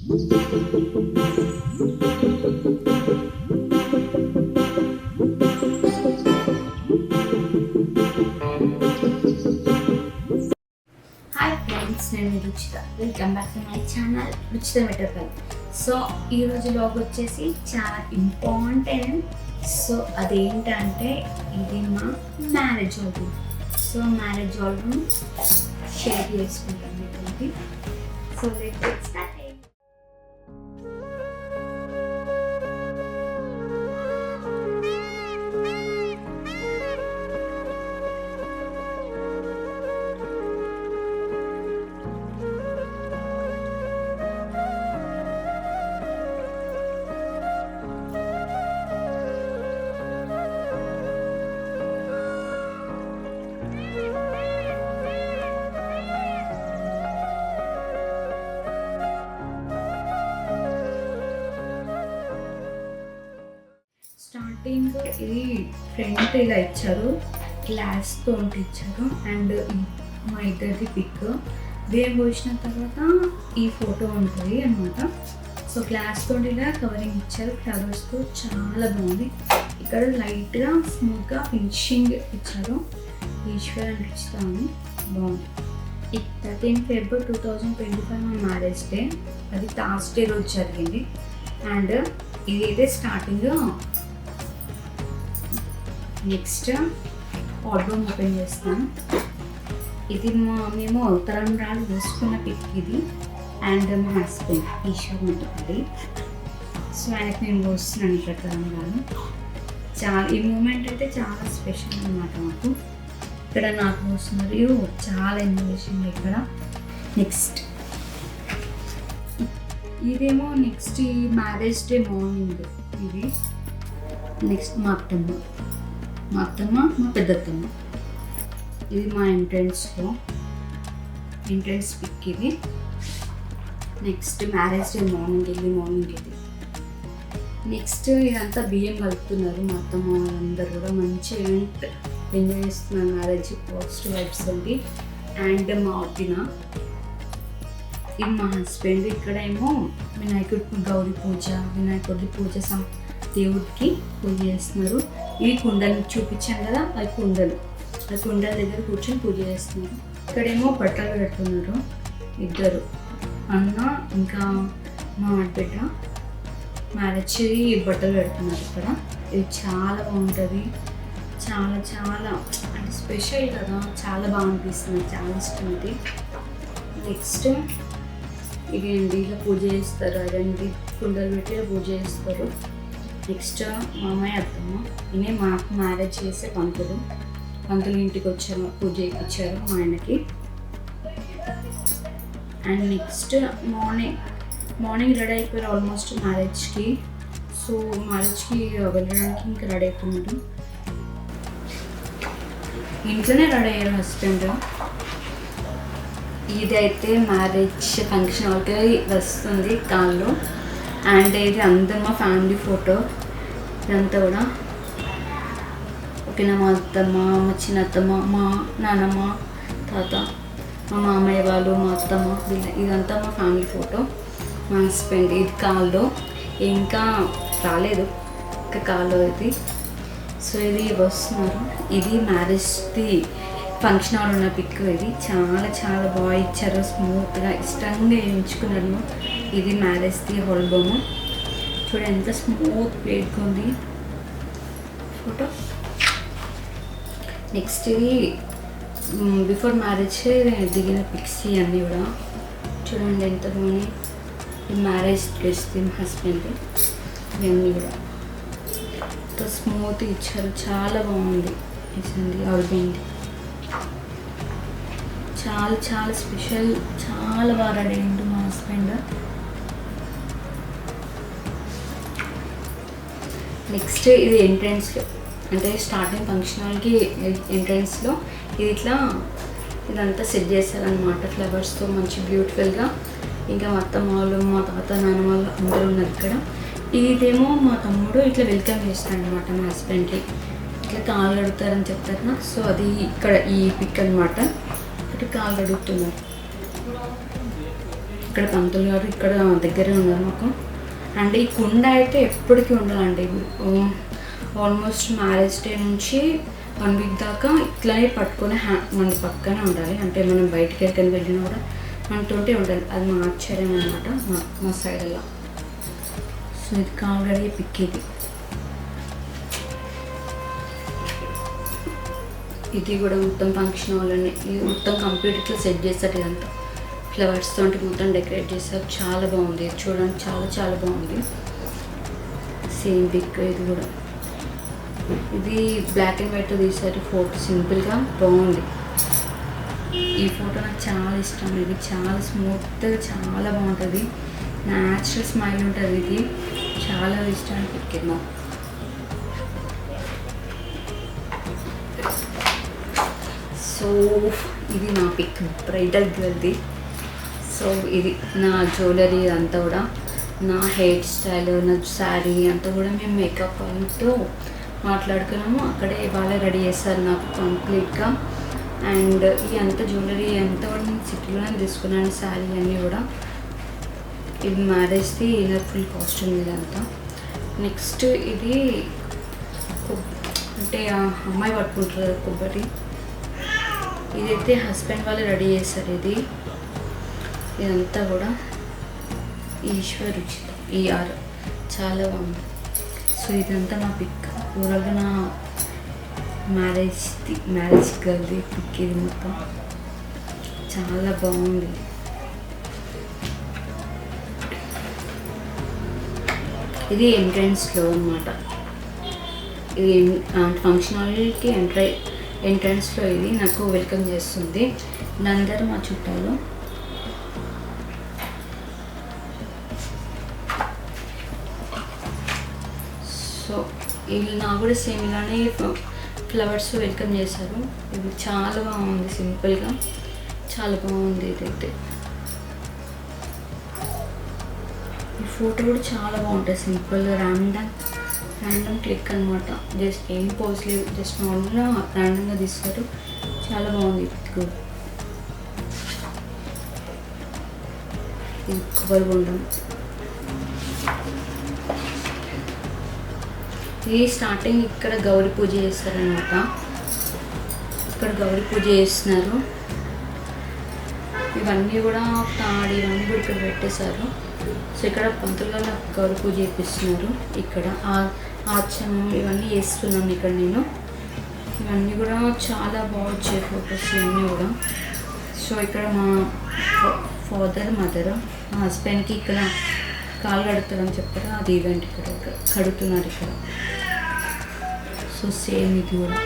Hi friends, నేను Ruchitha. Welcome back to my channel Ruchitha Metarkal. So ఈరోజు vlog వచ్చేసి చాలా ఇంపార్టెంట్. సో అదేంటంటే ఇది మా marriage album. So marriage album share చేసుకుంటాను మీతోటి. So let's start. స్టార్టింగ్ ఇది ఫ్రంట్ ఇలా ఇచ్చారు, గ్లాస్తో ఇచ్చారు. అండ్ మా ఇద్దరిది పిక్ వేవ్ పోసిన తర్వాత ఈ ఫోటో ఉంటుంది అనమాట. సో గ్లాస్తో ఇలా కవరింగ్ ఇచ్చారు, ఫ్లవర్స్తో చాలా బాగుంది. ఇక్కడ లైట్గా స్మూత్గా ఫినిషింగ్ ఇచ్చారు. ఈశ్వర్ అని ఇస్తాను, బాగుంది. 13 ఫిబ్రవరి 2025 మా మ్యారేజ్ డే, అది థర్స్డే రోజు జరిగింది. అండ్ ఇదైతే స్టార్టింగ్. నెక్స్ట్ ఆల్బమ్ ఓపెన్ చేస్తాను. ఇది మేము తలంబ్రాలు వేసుకున్న పిక్ ఇది. అండ్ మా హస్బెండ్ ఈశ్వర్ ఉంటుంది. సో ఆయనకు నేను పోస్తున్నాను ఇక్కడ తలంబ్రాలు. చాలా ఈ మూమెంట్ అయితే చాలా స్పెషల్ అనమాట మాకు. ఇక్కడ నాకు పోస్తున్నారు, చాలా ఎమోషన్ ఇక్కడ. నెక్స్ట్ ఇదేమో నెక్స్ట్ ఈ మ్యారేజ్ డే మార్నింగ్ ఇది. నెక్స్ట్ మా అత్తమ్మ, మా పెద్దత్తమ్మ. ఇది మా ఎంట్రన్స్ పిక్ ఇది. నెక్స్ట్ మ్యారేజ్ డే మార్నింగ్ ఇది. నెక్స్ట్ ఇదంతా బియ్యం కలుపుతున్నారు మా అత్తమ్మ వాళ్ళందరూ కూడా. మంచి ఈవెంట్ ఎంజాయ్ చేస్తున్నారు, మ్యారేజ్ పాజిటివ్ వైబ్స్ అండి. అండ్ మా వదిన, ఇది మా హస్బెండ్. ఇక్కడ ఏమో వినాయకుడి పూజ దేవుడికి పూజ చేస్తున్నారు. ఇవి కుండలు చూపించాను కదా, అవి కుండల దగ్గర కూర్చొని పూజ చేస్తున్నారు. ఇక్కడేమో బట్టలు పెడుతున్నారు ఇద్దరు, అన్న ఇంకా మా ఆడబిడ్డ. మ్యారేజ్ బట్టలు పెడుతున్నారు ఇక్కడ. ఇది చాలా బాగుంటుంది, చాలా చాలా అంటే స్పెషల్ కదా, చాలా బాగా అనిపిస్తుంది, చాలా ఇష్టం ఇది. నెక్స్ట్ ఇది అండి, ఇలా పూజ చేస్తారు. అదండి కుండలు పెట్టి పూజ చేస్తారు. నెక్స్ట్ మా అమ్మాయి అత్తమ్మ, ఈయన మాకు మ్యారేజ్ చేసే పంతులు ఇంటికి వచ్చారు, పూజ ఇచ్చారు మా ఆయనకి. అండ్ నెక్స్ట్ మార్నింగ్ రెడీ అయిపోయారు ఆల్మోస్ట్ మ్యారేజ్కి. సో మ్యారేజ్కి వెళ్ళడానికి ఇంకా రెడీ అయిపోయినారు. ఇంట్లోనే రెడీ అయ్యారు హస్బెండ్. ఇదైతే మ్యారేజ్ ఫంక్షన్ హాల్కి వస్తుంది కాల్లో. అండ్ ఇది అందరూ మా ఫ్యామిలీ ఫోటో. ఇదంతా కూడా ఓకేనా, మా అత్తమ్మ, మా చిన్నత్తమ్మ, మా నాన్నమ్మ, తాత, మా మామయ్య వాళ్ళు, మా అత్తమ్మ, ఇదంతా మా ఫ్యామిలీ ఫోటో. మా హస్బెండ్ ఇది కాల్లో, ఇంకా రాలేదు, ఇంకా కాల్లో ఇది. సో ఇది వస్తున్నారు. ఇది మ్యారేజ్ది ఫంక్షన్ హాల్ ఉన్న పిక్ ఇది. చాలా చాలా బాగా ఇచ్చారు, స్మూత్గా ఇష్టంగా ఎంచుకున్నారు. ఇది మ్యారేజ్ది ఆల్బమ్. చూడండి ఎంత స్మూత్ ప్లేట్గా ఉంది ఫోటో. నెక్స్ట్ ఇది బిఫోర్ మ్యారేజ్ దిగిన పిక్స్ అన్నీ కూడా చూడండి ఎంత బాగున్నాయి. ఈ మ్యారేజ్ డ్రెస్ మా హస్బెండ్, ఇవన్నీ కూడా ఎంత స్మూత్ ఇచ్చారు, చాలా బాగుంది. ఇచ్చింది ఆల్బమ్ చాలా చాలా స్పెషల్, చాలా బాగా రెడీ అయ్యిండు మా హస్బెండ్. నెక్స్ట్ ఇది ఎంట్రన్స్లో, అంటే స్టార్టింగ్ ఫంక్షన్ హాల్కి ఎంట్రన్స్లో ఇది ఇదంతా సెట్ చేశారనమాట ఫ్లవర్స్తో మంచి బ్యూటిఫుల్గా. ఇంకా మా అత్తమ్మ వాళ్ళు, మా తాత, నాన్న వాళ్ళు అందరూ ఉన్నారు ఇక్కడ. ఇదేమో మా తమ్ముడు ఇట్లా వెల్కమ్ చేస్తాడు అనమాట మా హస్బెండ్కి. ఇట్లా కాళ్ళు అడుగుతారని చెప్తారు కదా, సో అది ఇక్కడ ఈ పిక్ అనమాట. ఇక్కడ కాళ్ళు అడుగుతున్నారు. ఇక్కడ పంతులు గారు ఇక్కడ దగ్గరే ఉన్నారు మాకు. అండ్ ఈ కుండ అయితే ఎప్పటికీ ఉండాలండి. ఆల్మోస్ట్ మ్యారేజ్ డే నుంచి 1 వీక్ దాకా ఇట్లానే పట్టుకొని మన పక్కనే ఉండాలి. అంటే మనం బయటికి వెళ్ళినా కూడా మనతోటే ఉండాలి. అది మా ఆశ్చర్యం అనమాట మా సైడ్ అలా. సో ఇది ఆల్రెడీ పిక్ ఇది కూడా మొత్తం ఫంక్షన్ హాల్లోనే. ఇది మొత్తం కంప్యూటర్లో సెట్ చేస్తారు. ఇదంతా ఫ్లవర్స్ తోటి మొత్తం డెకరేట్ చేస్తారు. చాలా బాగుంది చూడండి, చాలా చాలా బాగుంది. సేమ్ పిక్ ఇది కూడా. ఇది బ్లాక్ అండ్ వైట్ తీసారు ఫోటో, సింపుల్గా బాగుంది. ఈ ఫోటో నాకు చాలా ఇష్టం. ఇది చాలా స్మూత్గా చాలా బాగుంటుంది. న్యాచురల్ స్మైల్ ఉంటుంది. ఇది చాలా ఇష్టం పిక్ నాకు. సో ఇది నా పిక్ బ్రైడల్ గర్ల్ది. సో ఇది నా జ్యువెలరీ అంతా కూడా, నా హెయిర్ స్టైల్, నా శారీ అంతా కూడా మేము మేకప్ అంటూ మాట్లాడుకున్నాము. అక్కడే వాళ్ళే రెడీ చేస్తారు నాకు కంప్లీట్గా. అండ్ ఈ అంత జ్యువెలరీ అంతా కూడా నేను సిటీలోనే తీసుకున్నాను. శారీ అన్నీ కూడా. ఇది మ్యారేజ్ది ఇన్నర్ ఫుల్ కాస్ట్యూమ్ ఇదంతా. నెక్స్ట్ ఇది అంటే అమ్మాయి పట్టుకుంటారు కొబ్బరి. ఇదైతే హస్బెండ్ వాళ్ళు రెడీ చేస్తారు. ఇదంతా కూడా ఈశ్వర్ ఉచితం ER చాలా బాగుంది. సో ఇదంతా నా పిక్. ఓవరాల్గా నా మ్యారేజ్ గర్ల్ది పిక్. ఇది మొత్తం చాలా బాగుంది. ఇది ఎంట్రన్స్లో అనమాట. ఇది ఫంక్షన్ హాల్కి ఎంట్రన్స్లో ఇది నాకు వెల్కమ్ చేస్తుంది. అందరూ మా చుట్టాలు. సో వీళ్ళు నాకు కూడా సేమ్ ఇలానే ఫ్లవర్స్ వెల్కమ్ చేశారు. ఇది చాలా బాగుంది, సింపుల్గా చాలా బాగుంది. ఇదైతే ఈ ఫోటో కూడా చాలా బాగుంటుంది. సింపుల్గా ర్యాండమ్ క్లిక్ అనమాట. జస్ట్ ఏం పోజ్ లేదు, జస్ట్ నార్మల్గా ర్యాండమ్గా తీస్తారు. చాలా బాగుంది. ఇది కొబ్బరి బొండం. ఇది స్టార్టింగ్ ఇక్కడ గౌరీ పూజ చేస్తారనమాట. ఇక్కడ గౌరీ పూజ చేస్తున్నారు. ఇవన్నీ కూడా తాడి ఇవన్నీ కూడా ఇక్కడ పెట్టేశారు. సో ఇక్కడ పంతులు గారు నాకు గౌరీ పూజ చేపిస్తున్నారు. ఇక్కడ ఆచమం ఇవన్నీ చేస్తున్నాను ఇక్కడ నేను. ఇవన్నీ కూడా చాలా బాగా వచ్చాయి ఫొటోస్ ఇవన్నీ కూడా. సో ఇక్కడ మా ఫాదర్ మదర్ మా హస్బెండ్కి ఇక్కడ కాలు కడుగుతారని చెప్పారు. అది ఈవెంట్ ఇక్కడ కడుగుతున్నారు ఇక్కడ. సో సేమ్ ఇది కూడా.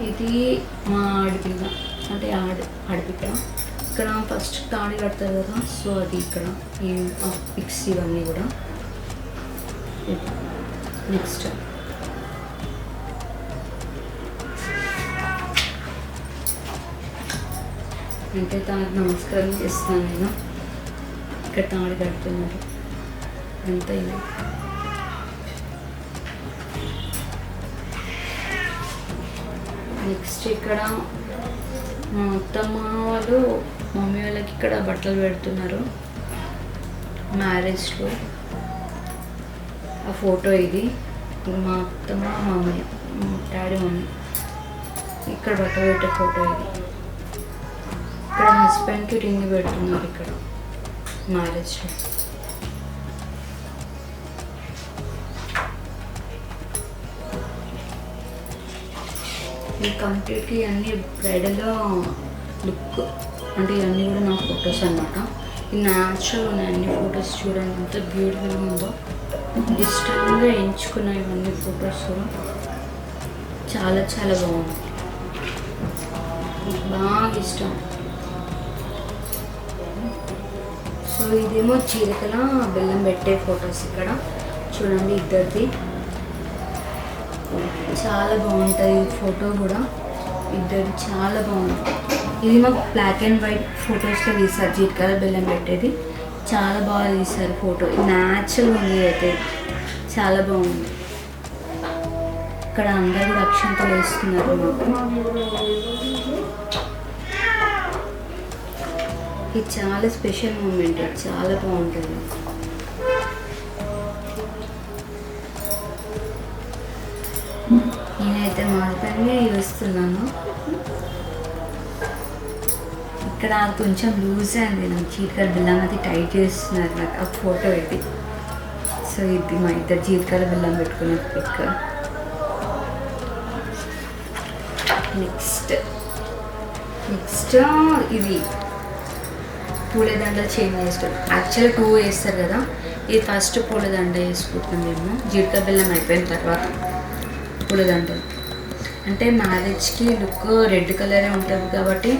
ఇది మా ఆడపిల్ల అంటే ఆడపిల్ల. ఇక్కడ ఫస్ట్ తాళి కడతారు కదా. సో అది ఇక్కడ ఈ పిక్స్ ఇవన్నీ కూడా. నెక్స్ట్ అంటే తనకు నమస్కారం చేస్తున్నాను నేను. ఇక్కడ తాళి కడుతున్నారు అంతా. ఇది నెక్స్ట్ ఇక్కడ మా అత్తమ్మ వాళ్ళు మమ్మీ వాళ్ళకి ఇక్కడ బట్టలు పెడుతున్నారు మ్యారేజ్లో. ఆ ఫోటో ఇది. మా అత్తమ్మ మమ్మీ డాడీ మమ్మీ ఇక్కడ బట్టలు పెట్టే ఫోటో ఇది. ఇక్కడ హస్బెండ్కి రింగ్ పెడుతున్నారు ఇక్కడ మ్యారేజ్లో. ఈ కంప్లీట్గా ఇవన్నీ బ్రైడల్లో లుక్ అంటే ఇవన్నీ కూడా నా ఫొటోస్ అన్నమాట. ఈ న్యాచురల్ ఉన్నాయి అన్ని ఫొటోస్. చూడండి ఎంత బ్యూటిఫుల్గా ఉందో. ఇష్టంగా ఎంచుకున్న ఇవన్నీ ఫొటోస్ కూడా చాలా చాలా బాగుంది. బాగా ఇష్టం. సో ఇదేమో చీరకల బెల్లం పెట్టే ఫొటోస్. ఇక్కడ చూడండి ఇద్దరిది చాలా బాగుంటుంది ఫోటో కూడా. ఇద్దరు చాలా బాగుంది. ఇది మాకు బ్లాక్ అండ్ వైట్ ఫొటోస్లో తీస్తారు జీలకర్ర బెల్లం పెట్టేది. చాలా బాగా తీస్తారు ఫోటో. న్యాచురల్ ఉంది అయితే చాలా బాగుంది. ఇక్కడ అందరూ కూడా అక్షంతలు వేస్తున్నారు మాకు. ఇది చాలా స్పెషల్ మూమెంట్, చాలా బాగుంటుంది. నేనైతే మా హస్బెండ్ని వస్తున్నాను. ఇక్కడ కొంచెం లూజ్ అయింది, నాకు జీలకర్ర బెల్లం అది టైట్ చేస్తున్నారు నాకు ఆ ఫోటో ఇది. సో ఇది మా ఇద్దరు జీలకర్ర బెల్లం పెట్టుకున్న పిక్. నెక్స్ట్ ఇది పూలదండ చేంజ్ చేస్తారు. యాక్చువల్గా 2 వేస్తారు కదా, ఇది ఫస్ట్ పూలదండ వేసుకుంటాం మేము. జీలకర్ర బెల్లం అయిపోయిన తర్వాత పూలదండలు. అంటే మ్యారేజ్కి లుక్ రెడ్ కలరే ఉంటుంది కాబట్టి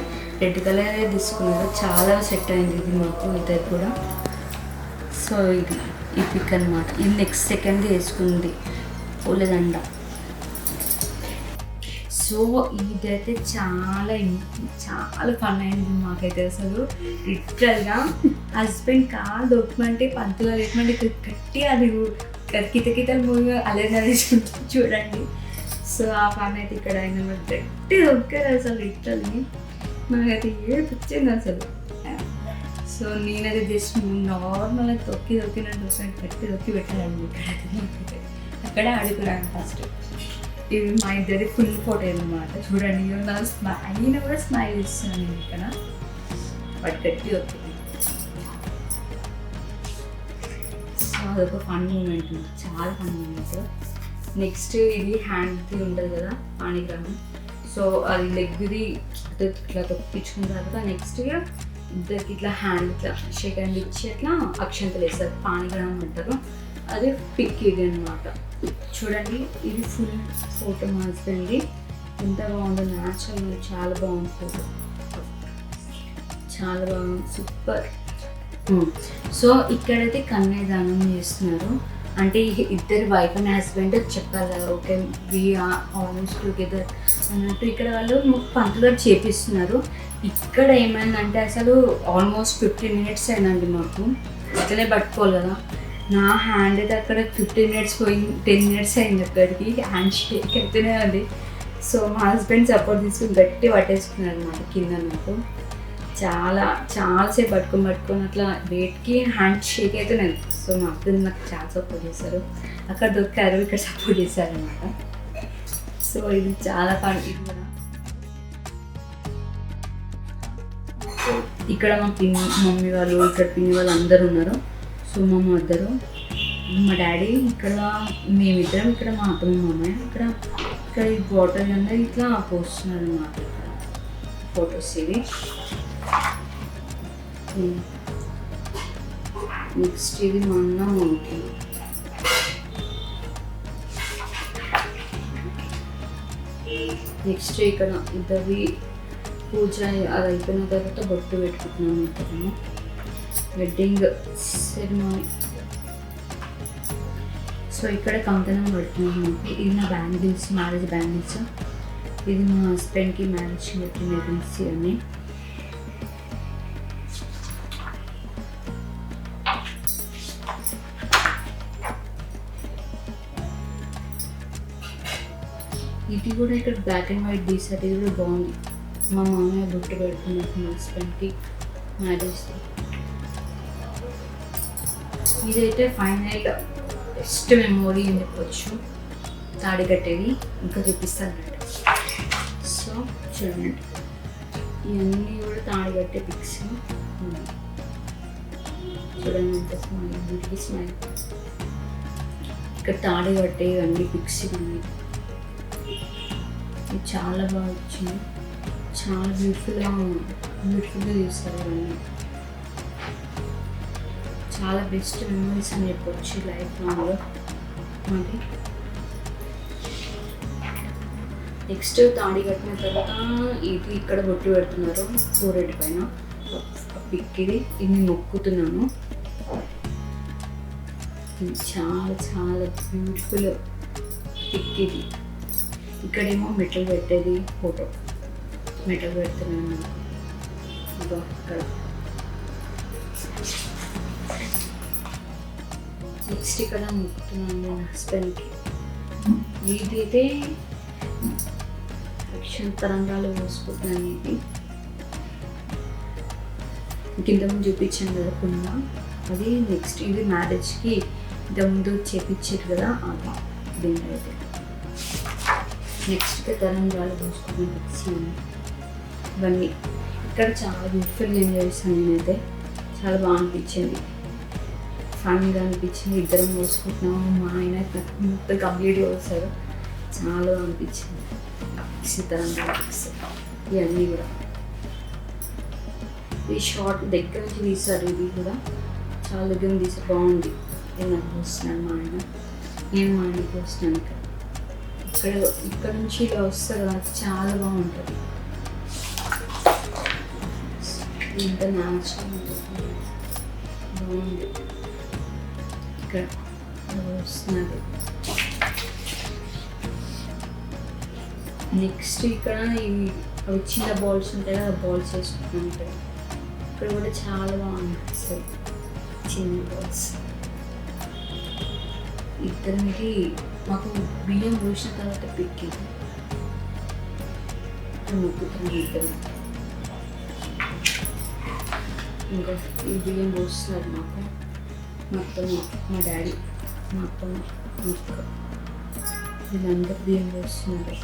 రెడ్ కలరే తీసుకున్నారు. చాలా సెట్ అయింది ఇది మాకు ఇద్దరు కూడా. సో ఇది ఈ పిక్ అనమాట. ఇది నెక్స్ట్ సెకండ్ వేసుకుంది పూలదండ. సో ఇదైతే చాలా ఫన్ అయింది మాకైతే. అసలు లిటరల్గా హస్బెండ్ కాలు దొక్కమంటే పంతులు లేకమంటే కట్టి అది కితకితలు మూవీ అలర్గా తీసుకుంటాం చూడండి. సో ఆ ఫన్ అయితే ఇక్కడ అయిన గట్టి దొక్కారు అసలు లిటరల్ని. నాకైతే ఏడిపించింది అసలు. సో నేనైతే జస్ట్ నార్మల్గా తొక్కినట్టు గట్టి పెట్టాలండి. అక్కడే అడుగురాను ఫస్ట్. ఇది మా ఇద్దరి ఫుల్ ఫోటో అనమాట. చూడండి అయినా కూడా స్మైల్ ఇస్తున్నాను నేను ఇక్కడ. బట్ గట్టి వస్తుంది. సో అదొక ఫన్ మూమెంట్, చాలా ఫన్ మూమెంట్. నెక్స్ట్ ఇది హ్యాండ్ది ఉంటుంది కదా పాణిగ్రామం. సో అది లెగ్ది ఇట్లా తొక్కించుకున్న తర్వాత నెక్స్ట్ ఇద్దరికి ఇట్లా హ్యాండ్ ఇట్లా షేక్ హ్యాండ్ ఇచ్చి అట్లా అక్షంతలు వేస్తారు, పాణిగ్రామం అంటారు. అదే పిక్ ఇది అనమాట. చూడండి ఇది ఫుల్ ఫోటో మా హస్బెండ్ది. ఎంత బాగుందో, న్యాచురల్, చాలా బాగుంది ఫోటో, చాలా బాగుంది, సూపర్. సో ఇక్కడైతే కన్యాదానం చేస్తున్నారు. అంటే ఇద్దరు వైఫ్ అండ్ హస్బెండ్ చెప్పారు కదా, okay we are almost together అన్నట్టు. ఇక్కడ వాళ్ళు పంతులు గారు చేపిస్తున్నారు. ఇక్కడ ఏమైందంటే అసలు ఆల్మోస్ట్ 15 minutes అయిందండి మాకు. అట్లనే పట్టుకోవాలి కదా. నా హ్యాండ్ అయితే అక్కడ 15 minutes పోయింది, 10 minutes అయింది అక్కడికి. హ్యాండ్ షేక్ అయితేనే ఉంది. సో మా హస్బెండ్ సపోర్ట్ తీసుకుని గట్టి పట్టేసుకున్నారు అనమాట కింద. నాకు చాలాసేపు పట్టుకొని అట్లా వెయిట్కి హ్యాండ్ షేక్ అవుతున్నాయి. సో మా హస్బెండ్ నాకు చాలా సపోర్ట్ చేశారు. అక్కడ దొక్కారు, ఇక్కడ సపోర్ట్ చేశారు అనమాట. సో ఇది చాలా ఫన్. ఇది కూడా ఇక్కడ మా మమ్మీ వాళ్ళు, ఇక్కడ పిన్ని వాళ్ళు అందరూ ఉన్నారు. సో మా మదరు, మా డాడీ, ఇక్కడ మేమిద్దరం, ఇక్కడ మా అత్తమ్మ మామయ్య. ఇక్కడ ఈ బాటిల్ అనేది ఇట్లా పోస్తున్నారు అన్నమాట. ఫొటోస్ ఇవి. నెక్స్ట్ ఇది మా అన్న మమ్మీ. నెక్స్ట్ ఇక్కడ ఇద్దరి పూజ అది అయిపోయిన తర్వాత బొట్టు పెట్టుకుంటున్నాము ఇద్దరము. Wedding ceremony. సో ఇక్కడ కంకణం పడుతున్నాం మాకు. ఇది నా బ్యాంగిల్స్, మ్యారేజ్ బ్యాంగిల్స్. ఇది మా హస్బెండ్కి మ్యారేజ్ పెట్టిన రింగ్స్ అన్నీ. ఇది కూడా ఇక్కడ బ్లాక్ అండ్ వైట్ తీసారు. ఇది కూడా బాగుంది. మా మామయ్య బొట్టు పెడుతున్నారు మా హస్బెండ్కి మ్యారేజ్. ఇదైతే ఫైనల్ బెస్ట్ మెమోరీ అని చెప్పొచ్చు. తాడి కట్టేది ఇంకా చూపిస్తాను. సో చూడండి, ఇవన్నీ కూడా తాడి కట్టే పిక్స్. చూడండి ఎంత స్మైల్, బ్యూటిఫుల్ స్మైల్. ఇక్కడ తాడి కట్టే ఇవన్నీ పిక్స్ ఇవన్నీ చాలా బాగా వచ్చింది. చాలా బ్యూటిఫుల్గా తీస్తారు ఇవన్నీ. చాలా బెస్ట్ మెమరీస్ అని చెప్పొచ్చు లైఫ్ లాంగ్లో మాది. నెక్స్ట్ తాడి కట్టిన తర్వాత ఇది ఇక్కడ బొట్టు పెడుతున్నారు ఫోరెడ్ పైన. పిక్ ఇది మొక్కుతున్నాను. చాలా బ్యూటిఫుల్ పిక్ ఇది. ఇక్కడేమో మెటల్ పెట్టేది ఫోటో, మెటల్ పెడుతున్నాను ఇక్కడ. నెక్స్ట్ ఇక్కడ మొక్కుతున్నాను నా హస్బెండ్కి. ఇదైతే తరంగాలు పోసుకుంటాను. ఇది కింద ముందు చూపించాను కదా కుండ, అది నెక్స్ట్ ఇది మ్యారేజ్కి ఇంతకుముందు చేపించారు కదా అది దీంట్లో అయితే. నెక్స్ట్ తరంగాలు పోసుకుంటాను. ఇవన్నీ ఇక్కడ చాలా బ్యూటిఫుల్గా ఎంజాయ్ చేశాను నేనైతే. చాలా బాగా అనిపించింది, ఫన్గా అనిపించింది. ఇద్దరం పోసుకుంటున్నాము, మా ఆయన మొత్తం కంప్లీట్గా వస్తారు. చాలా అనిపించింది. సీతారామ ఇవన్నీ కూడా ఈ షార్ట్ దగ్గర నుంచి తీశారు. ఇది కూడా చాలా దగ్గర తీసారు, బాగుంది. నేను నాకు వస్తున్నాను మా ఆయన, నేను మా ఆయనకి వస్తున్నాను. ఇక్కడ నుంచి ఇలా వస్తారు కదా, చాలా బాగుంటుంది. ఇంత న్యాచురల్ బాగుంది. ఇక్కడ వస్తున్నది. నెక్స్ట్ ఇక్కడ అవి చిన్న బాల్స్ ఉంటాయి కదా, బాల్స్ వేసుకుంటాయి. ఇక్కడ కూడా చాలా బాగుంటుంది చిన్న బాల్స్. ఇద్దరికి మాకు బియ్యం పోసిన తర్వాత పిక్కింది మొక్కుతాను ఇద్దరు. ఇంకా ఈ బియ్యం పోస్తున్నారు మాకు, మొత్తం మా డాడీ, మా అత్తమ్మ, మొక్క వీళ్ళందరూ బియ్యం పోస్తున్నారు.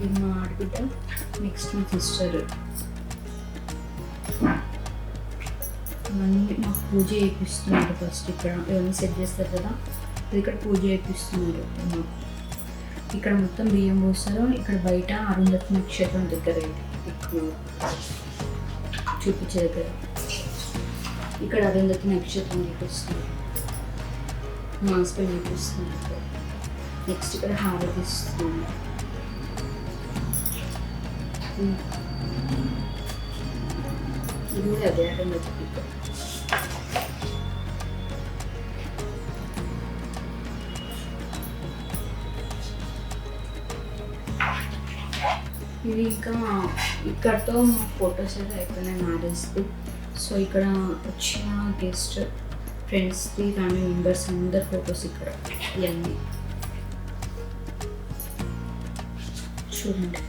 ఇది మా ఆడబిడ్డ, నెక్స్ట్ మా సిస్టర్. ఇవన్నీ మాకు పూజ చేయిస్తున్నారు. ఫస్ట్ ఇక్కడ ఇవన్నీ సెట్ చేస్తారు కదా, ఇక్కడ పూజ చేయిస్తున్నారు మాకు. ఇక్కడ మొత్తం బియ్యం పోస్తారు. ఇక్కడ బయట అరుంధతి నక్షత్రం దగ్గర ఎక్కువ చూపించే దగ్గర ఇక్కడ అరుంధతి నక్షత్రం చూపిస్తున్నారు, మా హస్బెండ్ చూపిస్తున్నారు. నెక్స్ట్ ఇక్కడ హారతి ఇస్తున్నాను. ఇది కూడా అదే అరుంధతి పిక్. ఇది ఇంకా ఇక్కడతో మా ఫొటోస్ అయితే అయిపోయినాయి మ్యారేజ్ది. సో ఇక్కడ వచ్చిన గెస్ట్ ఫ్రెండ్స్ది ఫ్యామిలీ మెంబర్స్ అందరు ఫొటోస్ ఇక్కడ. ఇవన్నీ చూడండి.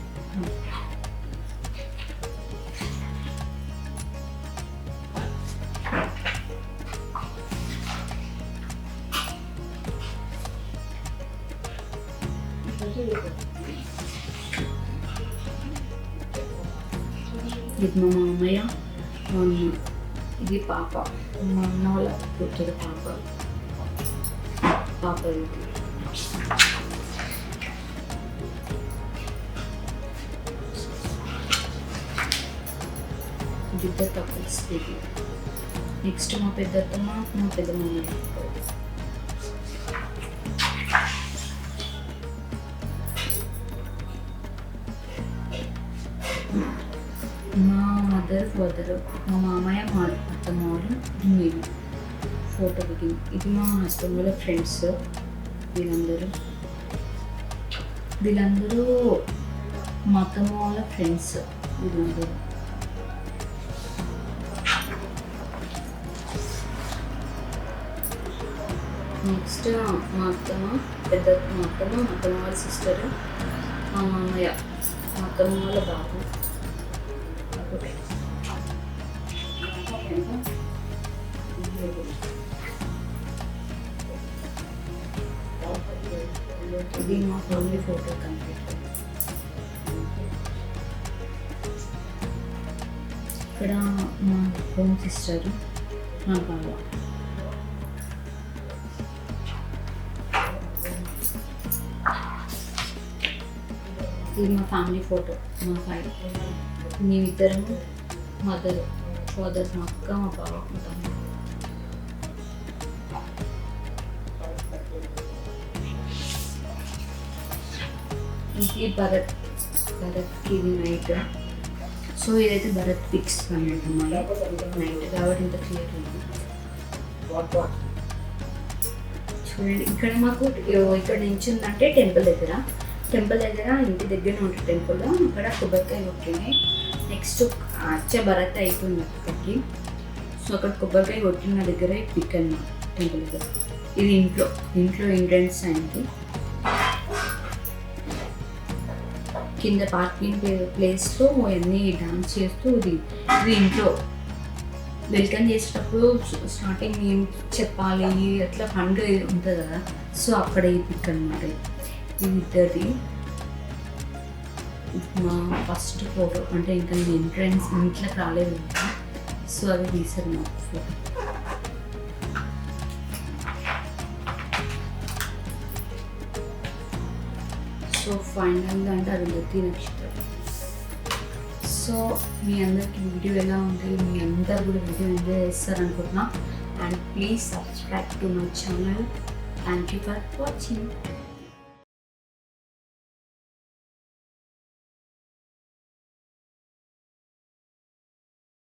ఇది మా మామయ్య, మా అన్న, ఇది పాప, మా అన్న వాళ్ళ కూతురు పాప. ఇది ఇద్దరు కపుల్స్. ఇది నెక్స్ట్ మా పెద్దత్తమ్మ, మా పెద్ద మామయ్య. మా మదర్ ఫాదర్, మా మామయ్య, మా అత్తమ్మ వాళ్ళు, నేను ఫోటో దిగింది. ఇది మా హస్బెండ్ వాళ్ళ ఫ్రెండ్స్. వీళ్ళందరూ మా అత్తమ్మ వాళ్ళ ఫ్రెండ్స్. వీళ్ళందరూ నెక్స్ట్ మా అత్తమ్మ, మా అత్తమ్మ వాళ్ళ సిస్టర్, మా మామయ్య, మా అత్తమ్మ వాళ్ళ బాబు. ఇది మా ఫ్యామిలీ ఫోటో కంప్లీట్. ఇక్కడ మా హోమ్ సిస్టర్, మా బావ. ఇది మా ఫ్యామిలీ ఫోటో, మా ఫైవ్. మేమిద్దరము మదర్ ఫాదర్, మా అక్క, మా బావ, మా తమ్ముడు. ఇది భరత్కి ఇది నైట్. సో ఇదైతే భరత్ పిక్స్ అన్నమాట నైట్ కాబట్టి ఇంత క్లియర్ ఉంది. చూడండి ఇక్కడ మాకు ఇక్కడ నుంచి ఉందంటే టెంపుల్ దగ్గర ఇంటి దగ్గరనే ఉంటుంది టెంపుల్. అక్కడ కొబ్బరికాయ కొట్టినాయి. నెక్స్ట్ భరత్ అయిపోయింది అక్కడికి. సో అక్కడ కొబ్బరికాయ కొట్టిన దగ్గర పిక్ అన్నమాట. టెంపుల్ దగ్గర. ఇది ఇంట్లో ఇంట్రెన్స్ అయింది. కింద పార్కింగ్ ప్లేస్లో అన్నీ డాన్స్ చేస్తూ ఇది ఇంట్లో వెల్కమ్ చేసేటప్పుడు స్టార్టింగ్ ఏం చెప్పాలి అట్లా ఫండ్ ఉంటుంది కదా, సో అక్కడ ఈ పిక్ అనమాట. ఇది ఇద్దరిది మా ఫస్ట్ ఫోటో, అంటే ఇంకా నేను ఎంట్రన్స్ ఇంట్లోకి రాలేదు కదా, సో అది తీసారు మా ఫోటో. సో ఫైనల్గా అంటే అరుంధతి నక్షత్రం. సో మీ అందరికి వీడియో ఎలా ఉంది, మీ అందరు కూడా వీడియో ఎంజాయ్ చేస్తారనుకుంటున్నా. And please subscribe to my channel. Thank you for watching.